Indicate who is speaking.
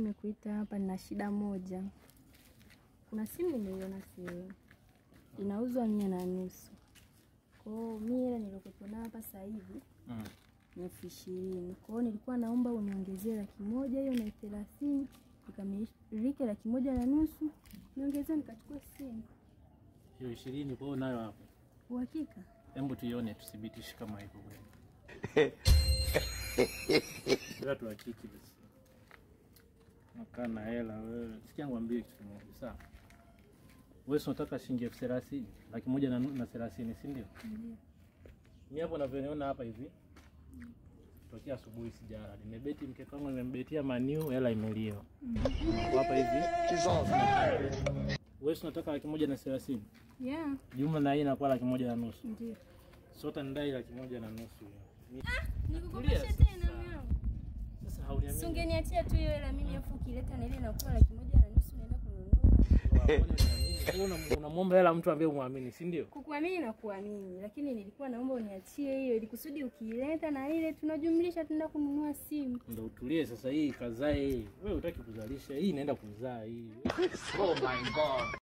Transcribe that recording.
Speaker 1: Nimekuita hapa na shida moja. Kuna simu nimeiona sehemu inauzwa 100 na nusu. Kwa hiyo mimi nilikopo na hapa sasa hivi ni 20,000. Kwa hiyo nilikuwa naomba uniongezee 100,000 hiyo na 30 ikamilike 100 na nusu. Niongezee nikachukua simu.
Speaker 2: Hiyo 20 kwa hiyo nayo hapo.
Speaker 1: Uhakika?
Speaker 2: Hebu tuione tuthibitishe kama iko kweli. Sasa tuhakiki basi. Nakana hela wewe. Sikia ngwambie kitu kimoja, sawa? Wewe unataka shilingi 30,000, 130, si ndio?
Speaker 1: Ndio.
Speaker 2: Mimi hapo ninavyoona hapa hivi. Tokea asubuhi sijala. Nimebeti mkeka wangu nimembetia Maniu, hela imeliwa. Hapa hivi. Wewe unataka 130?
Speaker 1: Yeah.
Speaker 2: Jumla na hii inakuwa 100 na nusu.
Speaker 1: Ndio.
Speaker 2: Sota ndai 100 na nusu hiyo.
Speaker 1: Nikukopesha tena mwanangu.
Speaker 2: Sasa hauniamini.
Speaker 1: Si ungeniachia tu hiyo hela mimi afu kileta na ile inakuwa 100 na nusu naenda kununua.
Speaker 2: Unamwomba hela mtu ambaye umwamini, si ndio?
Speaker 1: Kukuamini na kuamini, lakini nilikuwa naomba uniachie hiyo ili kusudi ukileta na ile tunajumlisha tunaenda kununua simu.
Speaker 2: Ndio utulie sasa, hii kazae. Wewe hutaki kuzalisha, hii inaenda kuzaa hii.
Speaker 3: Oh my God.